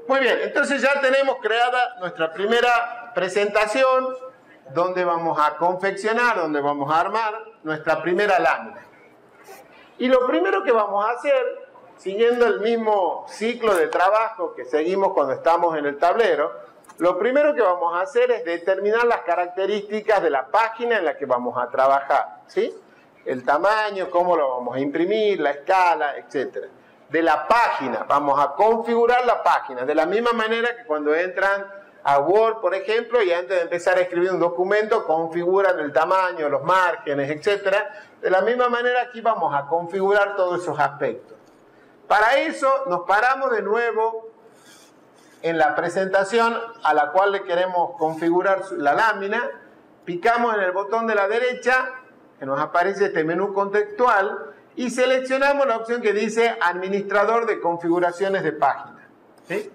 Muy bien, entonces ya tenemos creada nuestra primera presentación donde vamos a confeccionar, donde vamos a armar nuestra primera lámina. Y lo primero que vamos a hacer, siguiendo el mismo ciclo de trabajo que seguimos cuando estamos en el tablero, lo primero que vamos a hacer es determinar las características de la página en la que vamos a trabajar, ¿sí? El tamaño, cómo lo vamos a imprimir, la escala, etc. De la página, vamos a configurar la página, de la misma manera que cuando entran a Word, por ejemplo, y antes de empezar a escribir un documento, configuran el tamaño, los márgenes, etc. De la misma manera aquí vamos a configurar todos esos aspectos. Para eso nos paramos de nuevo en la presentación a la cual le queremos configurar la lámina, picamos en el botón de la derecha, que nos aparece este menú contextual, y seleccionamos la opción que dice Administrador de configuraciones de página, ¿sí?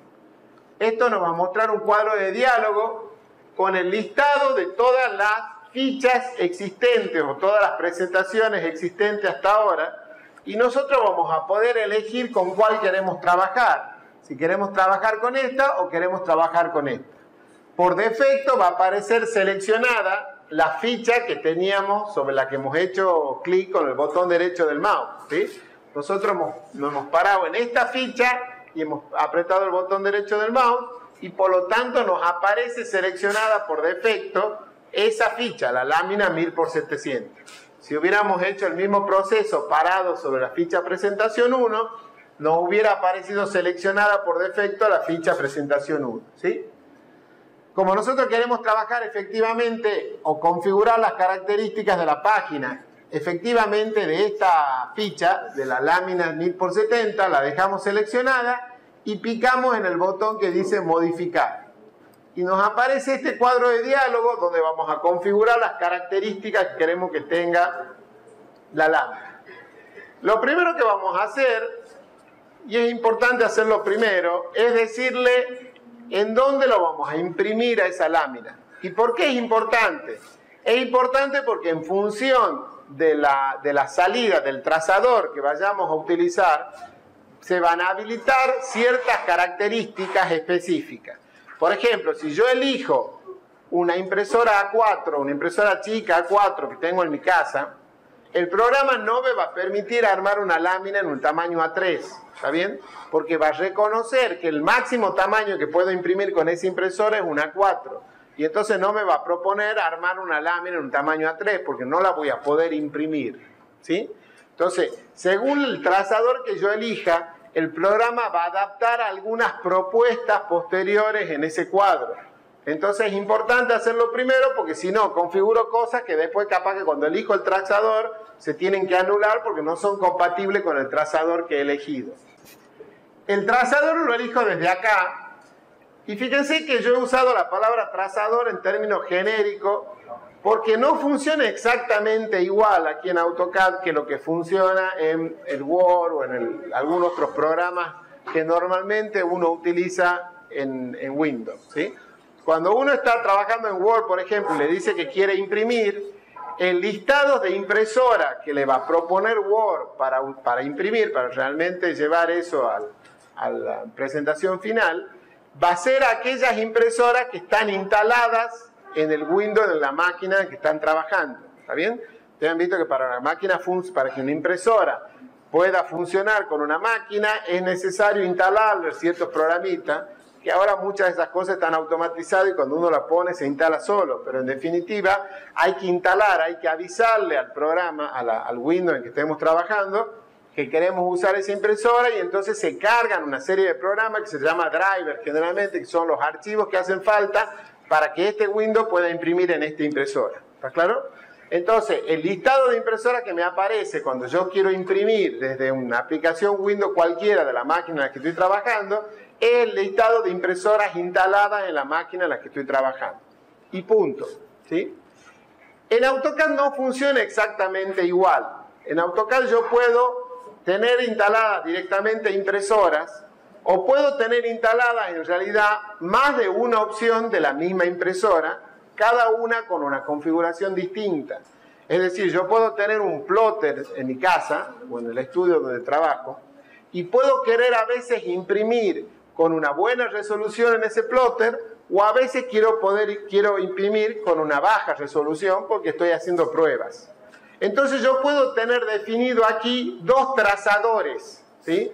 Esto nos va a mostrar un cuadro de diálogo con el listado de todas las fichas existentes o todas las presentaciones existentes hasta ahora, y nosotros vamos a poder elegir con cuál queremos trabajar. Si queremos trabajar con esta o queremos trabajar con esta. Por defecto va a aparecer seleccionada la ficha que teníamos, sobre la que hemos hecho clic con el botón derecho del mouse, ¿sí? Nosotros nos hemos parado en esta ficha y hemos apretado el botón derecho del mouse y por lo tanto nos aparece seleccionada por defecto esa ficha, la lámina 1000×700. Si hubiéramos hecho el mismo proceso parado sobre la ficha presentación 1, nos hubiera aparecido seleccionada por defecto la ficha presentación 1, ¿sí? Como nosotros queremos trabajar efectivamente o configurar las características de la página efectivamente de esta ficha, de la lámina 1000×70, la dejamos seleccionada y picamos en el botón que dice modificar. Y nos aparece este cuadro de diálogo donde vamos a configurar las características que queremos que tenga la lámina. Lo primero que vamos a hacer, y es importante hacerlo primero, es decirle en dónde lo vamos a imprimir a esa lámina. ¿Y por qué es importante? Es importante porque en función de la salida del trazador que vayamos a utilizar, se van a habilitar ciertas características específicas. Por ejemplo, si yo elijo una impresora A4, una impresora chica A4 que tengo en mi casa, el programa no me va a permitir armar una lámina en un tamaño A3, ¿está bien? Porque va a reconocer que el máximo tamaño que puedo imprimir con esa impresora es un A4. Y entonces no me va a proponer armar una lámina en un tamaño A3 porque no la voy a poder imprimir, ¿sí? Entonces, según el trazador que yo elija, el programa va a adaptar algunas propuestas posteriores en ese cuadro. Entonces es importante hacerlo primero porque si no, configuro cosas que después capaz que cuando elijo el trazador se tienen que anular porque no son compatibles con el trazador que he elegido. El trazador lo elijo desde acá. Y fíjense que yo he usado la palabra trazador en términos genéricos porque no funciona exactamente igual aquí en AutoCAD que lo que funciona en el Word o en algunos otros programas que normalmente uno utiliza en Windows, ¿sí? Cuando uno está trabajando en Word, por ejemplo, y le dice que quiere imprimir, el listado de impresoras que le va a proponer Word para imprimir, para realmente llevar eso a la presentación final, va a ser aquellas impresoras que están instaladas en el Windows de la máquina en que están trabajando. ¿Está bien? Ustedes han visto que para que una impresora pueda funcionar con una máquina es necesario instalarle ciertos programitas, que ahora muchas de esas cosas están automatizadas y cuando uno la pone se instala solo, pero en definitiva hay que instalar, hay que avisarle al programa, al Windows en que estemos trabajando, que queremos usar esa impresora y entonces se cargan una serie de programas que se llama driver generalmente, que son los archivos que hacen falta para que este Windows pueda imprimir en esta impresora. ¿Está claro? Entonces, el listado de impresoras que me aparece cuando yo quiero imprimir desde una aplicación Windows cualquiera de la máquina en la que estoy trabajando, es el listado de impresoras instaladas en la máquina en la que estoy trabajando. Y punto. ¿Sí? En AutoCAD no funciona exactamente igual. En AutoCAD yo puedo tener instaladas directamente impresoras o puedo tener instaladas en realidad más de una opción de la misma impresora, cada una con una configuración distinta. Es decir, yo puedo tener un plotter en mi casa o en el estudio donde trabajo y puedo querer a veces imprimir con una buena resolución en ese plotter, o a veces quiero imprimir con una baja resolución porque estoy haciendo pruebas. Entonces yo puedo tener definido aquí dos trazadores, ¿sí?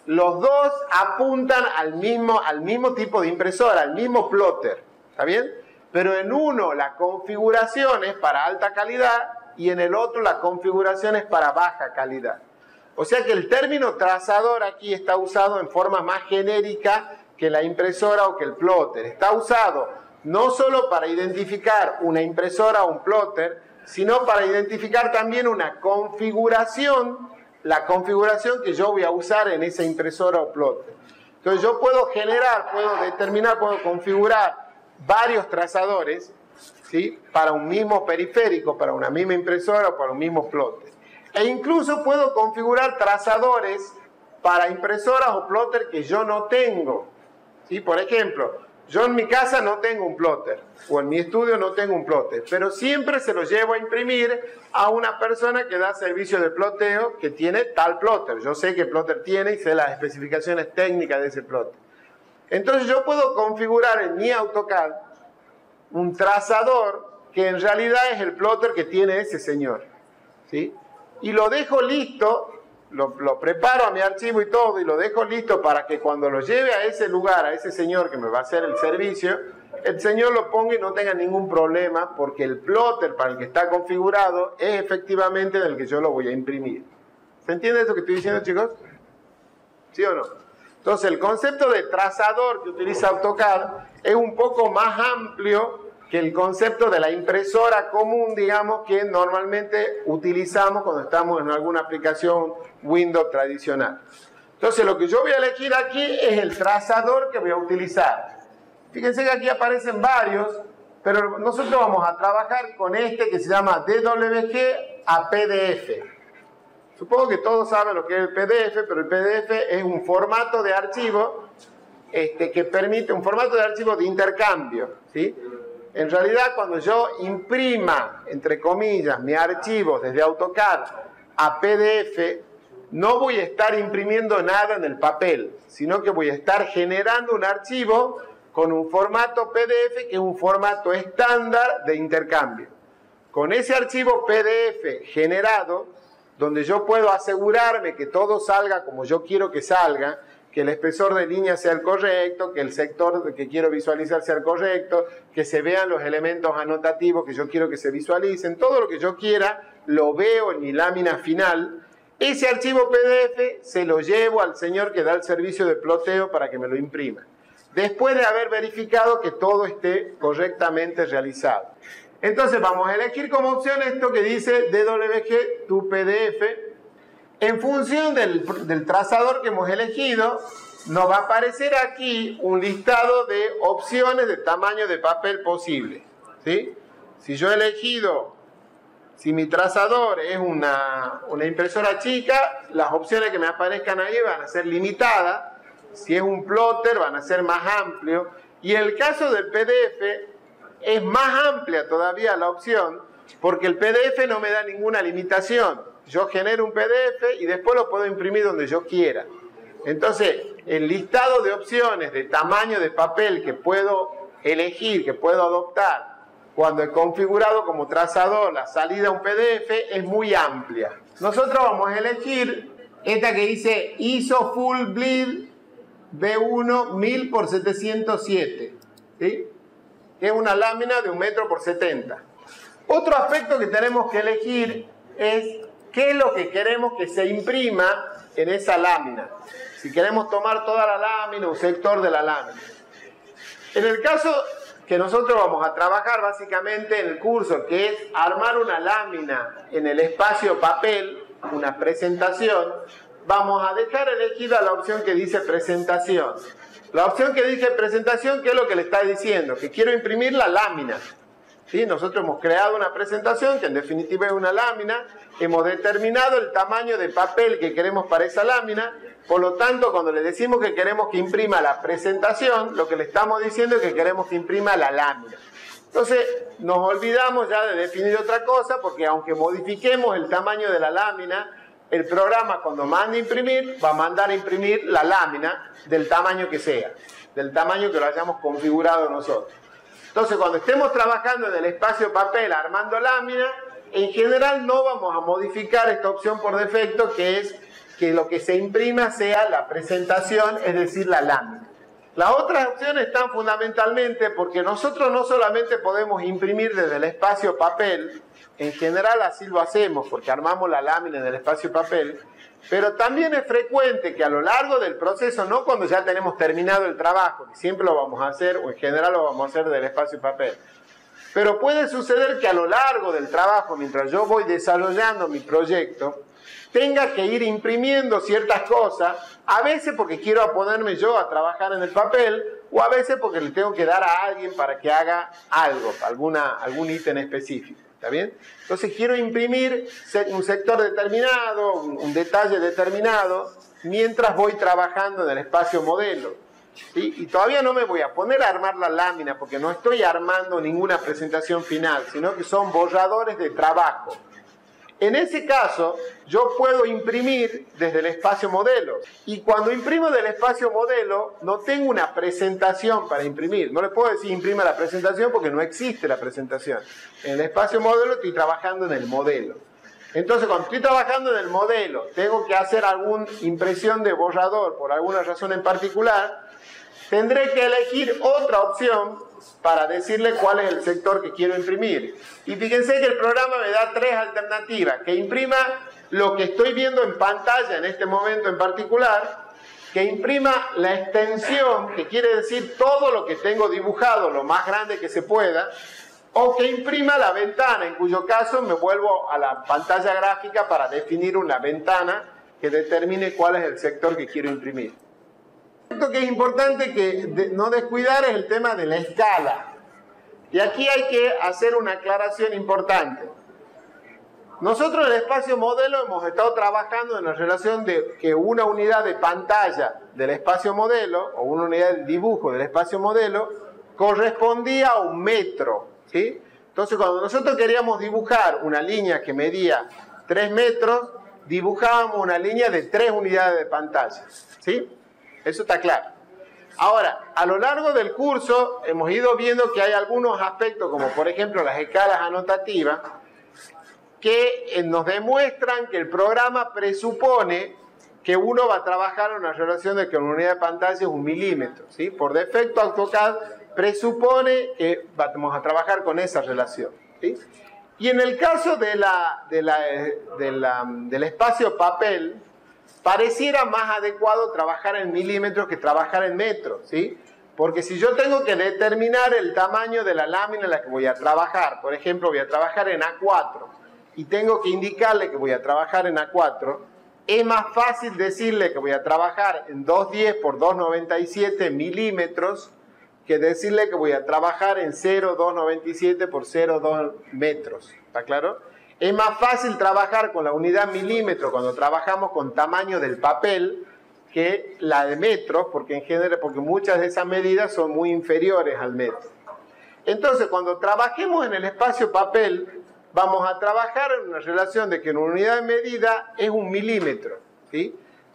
Los dos apuntan al mismo tipo de impresora, al mismo plotter, ¿está bien? Pero en uno la configuración es para alta calidad y en el otro la configuración es para baja calidad. O sea que el término trazador aquí está usado en forma más genérica que la impresora o que el plotter. Está usado no solo para identificar una impresora o un plotter, sino para identificar también una configuración, la configuración que yo voy a usar en esa impresora o plotter. Entonces yo puedo generar, puedo configurar varios trazadores, ¿sí? Para un mismo periférico, para una misma impresora o para un mismo plotter. E incluso puedo configurar trazadores para impresoras o plotter que yo no tengo, ¿sí? Por ejemplo, yo en mi casa no tengo un plotter, o en mi estudio no tengo un plotter, pero siempre se lo llevo a imprimir a una persona que da servicio de ploteo que tiene tal plotter. Yo sé qué plotter tiene y sé las especificaciones técnicas de ese plotter. Entonces yo puedo configurar en mi AutoCAD un trazador que en realidad es el plotter que tiene ese señor, ¿sí? Y lo dejo listo, lo preparo a mi archivo y todo, y lo dejo listo para que cuando lo lleve a ese lugar, a ese señor que me va a hacer el servicio, el señor lo ponga y no tenga ningún problema, porque el plotter para el que está configurado es efectivamente del que yo lo voy a imprimir. ¿Se entiende esto que estoy diciendo, chicos? ¿Sí o no? Entonces el concepto de trazador que utiliza AutoCAD es un poco más amplio que el concepto de la impresora común, digamos, que normalmente utilizamos cuando estamos en alguna aplicación Windows tradicional. Entonces lo que yo voy a elegir aquí es el trazador que voy a utilizar. Fíjense que aquí aparecen varios, pero nosotros vamos a trabajar con este que se llama DWG a PDF. Supongo que todos saben lo que es el PDF, pero el PDF es un formato de archivo que permite, un formato de archivo de intercambio, ¿sí? En realidad, cuando yo imprima, entre comillas, mi archivo desde AutoCAD a PDF, no voy a estar imprimiendo nada en el papel, sino que voy a estar generando un archivo con un formato PDF que es un formato estándar de intercambio. Con ese archivo PDF generado, donde yo puedo asegurarme que todo salga como yo quiero que salga, que el espesor de línea sea el correcto, que el sector que quiero visualizar sea el correcto, que se vean los elementos anotativos que yo quiero que se visualicen, todo lo que yo quiera lo veo en mi lámina final. Ese archivo PDF se lo llevo al señor que da el servicio de ploteo para que me lo imprima, después de haber verificado que todo esté correctamente realizado. Entonces vamos a elegir como opción esto que dice DWG to PDF. En función del trazador que hemos elegido, nos va a aparecer aquí un listado de opciones de tamaño de papel posible, ¿sí? Si yo he elegido, si mi trazador es una impresora chica, las opciones que me aparezcan ahí van a ser limitadas. Si es un plotter, van a ser más amplios. Y en el caso del PDF, es más amplia todavía la opción, porque el PDF no me da ninguna limitación. Yo genero un PDF y después lo puedo imprimir donde yo quiera. Entonces, el listado de opciones de tamaño de papel que puedo elegir, que puedo adoptar, cuando he configurado como trazador la salida a un PDF, es muy amplia. Nosotros vamos a elegir esta que dice ISO Full Bleed B1 1000 por 707, ¿sí? Que es una lámina de 1 metro por 70. Otro aspecto que tenemos que elegir es qué es lo que queremos que se imprima en esa lámina. Si queremos tomar toda la lámina, un sector de la lámina. En el caso que nosotros vamos a trabajar básicamente en el curso, que es armar una lámina en el espacio papel, una presentación, vamos a dejar elegida la opción que dice presentación. La opción que dice presentación, ¿qué es lo que le está diciendo? Que quiero imprimir la lámina. ¿Sí? Nosotros hemos creado una presentación que en definitiva es una lámina, hemos determinado el tamaño de papel que queremos para esa lámina, por lo tanto cuando le decimos que queremos que imprima la presentación, lo que le estamos diciendo es que queremos que imprima la lámina. Entonces nos olvidamos ya de definir otra cosa, porque aunque modifiquemos el tamaño de la lámina, el programa cuando mande a imprimir, va a mandar a imprimir la lámina del tamaño que sea, del tamaño que lo hayamos configurado nosotros. Entonces, cuando estemos trabajando en el espacio papel armando lámina, en general no vamos a modificar esta opción por defecto, que es que lo que se imprima sea la presentación, es decir, la lámina. Las otras opciones están fundamentalmente porque nosotros no solamente podemos imprimir desde el espacio papel, en general así lo hacemos porque armamos la lámina en el espacio papel, pero también es frecuente que a lo largo del proceso, no cuando ya tenemos terminado el trabajo, que siempre lo vamos a hacer, o en general lo vamos a hacer del espacio papel, pero puede suceder que a lo largo del trabajo, mientras yo voy desarrollando mi proyecto, tenga que ir imprimiendo ciertas cosas, a veces porque quiero ponerme yo a trabajar en el papel, o a veces porque le tengo que dar a alguien para que haga algo, algún ítem específico. ¿Está bien? Entonces quiero imprimir un sector determinado, un detalle determinado, mientras voy trabajando en el espacio modelo. ¿Sí? Y todavía no me voy a poner a armar la lámina, porque no estoy armando ninguna presentación final, sino que son borradores de trabajo. En ese caso, yo puedo imprimir desde el espacio modelo. Y cuando imprimo del espacio modelo, no tengo una presentación para imprimir. No le puedo decir imprima la presentación porque no existe la presentación. En el espacio modelo estoy trabajando en el modelo. Entonces, cuando estoy trabajando en el modelo, tengo que hacer alguna impresión de borrador por alguna razón en particular, tendré que elegir otra opción para decirle cuál es el sector que quiero imprimir. Y fíjense que el programa me da tres alternativas: que imprima lo que estoy viendo en pantalla en este momento en particular, que imprima la extensión, que quiere decir todo lo que tengo dibujado, lo más grande que se pueda, o que imprima la ventana, en cuyo caso me vuelvo a la pantalla gráfica para definir una ventana que determine cuál es el sector que quiero imprimir. Lo que es importante que no descuidar es el tema de la escala. Y aquí hay que hacer una aclaración importante. Nosotros en el espacio modelo hemos estado trabajando en la relación de que una unidad de pantalla del espacio modelo, o una unidad de dibujo del espacio modelo, correspondía a 1 metro. ¿Sí? Entonces, cuando nosotros queríamos dibujar una línea que medía 3 metros, dibujábamos una línea de 3 unidades de pantalla. ¿Sí? Eso está claro. Ahora, a lo largo del curso hemos ido viendo que hay algunos aspectos, como por ejemplo las escalas anotativas, que nos demuestran que el programa presupone que uno va a trabajar en una relación de que una unidad de pantalla es 1 milímetro. ¿Sí? Por defecto, AutoCAD presupone que vamos a trabajar con esa relación. ¿Sí? Y en el caso del espacio papel, pareciera más adecuado trabajar en milímetros que trabajar en metros, ¿sí? Porque si yo tengo que determinar el tamaño de la lámina en la que voy a trabajar, por ejemplo, voy a trabajar en A4, y tengo que indicarle que voy a trabajar en A4, es más fácil decirle que voy a trabajar en 210 por 297 milímetros que decirle que voy a trabajar en 0,297 por 0,2 metros. ¿Está claro? Es más fácil trabajar con la unidad milímetro cuando trabajamos con tamaño del papel que la de metros, porque muchas de esas medidas son muy inferiores al metro. Entonces, cuando trabajemos en el espacio papel, vamos a trabajar en una relación de que una unidad de medida es 1 milímetro, ¿sí?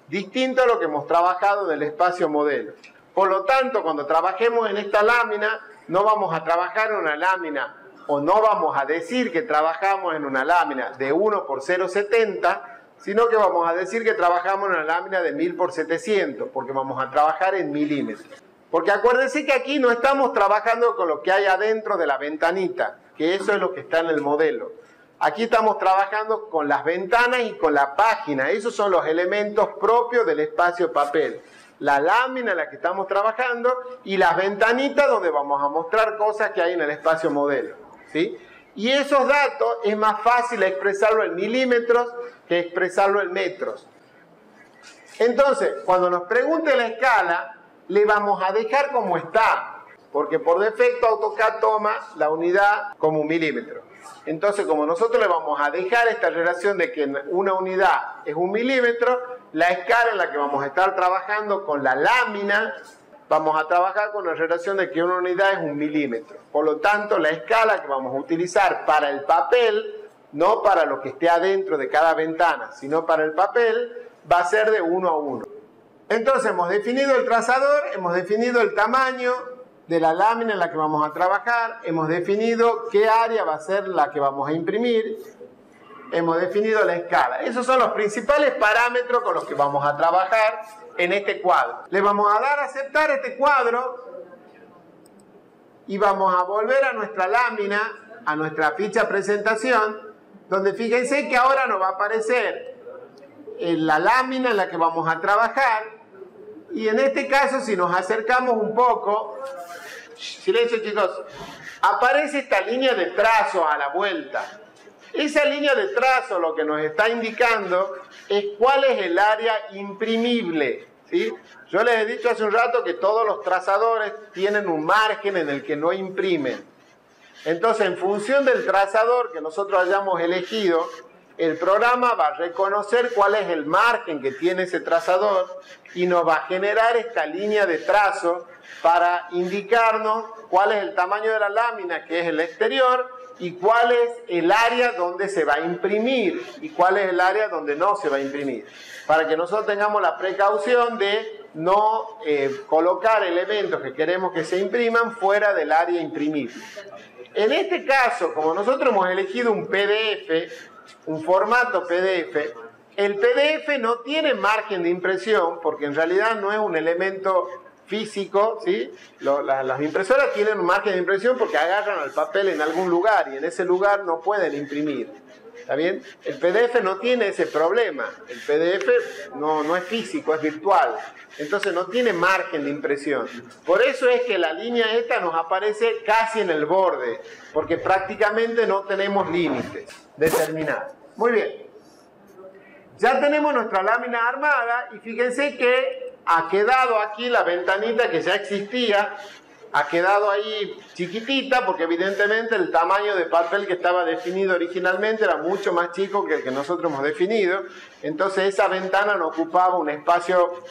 Distinto a lo que hemos trabajado en el espacio modelo. Por lo tanto, cuando trabajemos en esta lámina, no vamos a trabajar en una lámina, o no vamos a decir que trabajamos en una lámina de 1 por 0,70, sino que vamos a decir que trabajamos en una lámina de 1000 por 700, porque vamos a trabajar en milímetros. Porque acuérdense que aquí no estamos trabajando con lo que hay adentro de la ventanita, que eso es lo que está en el modelo. Aquí estamos trabajando con las ventanas y con la página. Esos son los elementos propios del espacio papel. La lámina en la que estamos trabajando y las ventanitas donde vamos a mostrar cosas que hay en el espacio modelo. ¿Sí? Y esos datos es más fácil expresarlo en milímetros que expresarlo en metros. Entonces, cuando nos pregunte la escala, le vamos a dejar como está, porque por defecto AutoCAD toma la unidad como 1 milímetro. Entonces, como nosotros le vamos a dejar esta relación de que una unidad es 1 milímetro, la escala en la que vamos a estar trabajando con la lámina, vamos a trabajar con la relación de que una unidad es 1 milímetro. Por lo tanto, la escala que vamos a utilizar para el papel no para lo que esté adentro de cada ventana, sino para el papel, va a ser de 1 a 1. Entonces hemos definido el trazador, hemos definido el tamaño de la lámina en la que vamos a trabajar, hemos definido qué área va a ser la que vamos a imprimir, hemos definido la escala. Esos son los principales parámetros con los que vamos a trabajar en este cuadro. Le vamos a dar a aceptar este cuadro y vamos a volver a nuestra lámina, a nuestra ficha presentación, donde fíjense que ahora nos va a aparecer la lámina en la que vamos a trabajar, y en este caso, si nos acercamos un poco, silencio chicos, aparece esta línea de trazo a la vuelta. Esa línea de trazo lo que nos está indicando es cuál es el área imprimible, ¿sí? Yo les he dicho hace un rato que todos los trazadores tienen un margen en el que no imprimen. Entonces, en función del trazador que nosotros hayamos elegido, el programa va a reconocer cuál es el margen que tiene ese trazador y nos va a generar esta línea de trazo para indicarnos cuál es el tamaño de la lámina, que es el exterior, y cuál es el área donde se va a imprimir y cuál es el área donde no se va a imprimir, para que nosotros tengamos la precaución de no colocar elementos que queremos que se impriman fuera del área imprimible. En este caso, como nosotros hemos elegido un PDF, un formato PDF, el PDF no tiene margen de impresión porque en realidad no es un elemento físico, ¿sí? Las impresoras tienen un margen de impresión porque agarran al papel en algún lugar y en ese lugar no pueden imprimir. ¿Está bien? El PDF no tiene ese problema. El PDF no es físico, es virtual. Entonces no tiene margen de impresión. Por eso es que la línea esta nos aparece casi en el borde, porque prácticamente no tenemos límites determinados. Muy bien. Ya tenemos nuestra lámina armada y fíjense que ha quedado aquí la ventanita que ya existía, ha quedado ahí chiquitita porque evidentemente el tamaño de papel que estaba definido originalmente era mucho más chico que el que nosotros hemos definido. Entonces esa ventana no ocupaba un espacio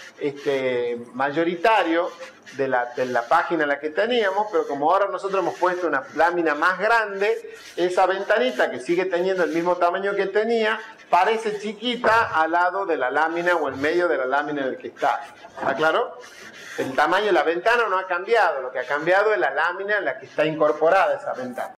mayoritario de la página en la que teníamos, pero como ahora nosotros hemos puesto una lámina más grande, esa ventanita que sigue teniendo el mismo tamaño que tenía, parece chiquita al lado de la lámina o en medio de la lámina en el que está. ¿Está claro? El tamaño de la ventana no ha cambiado, lo que ha cambiado es la lámina en la que está incorporada esa ventana.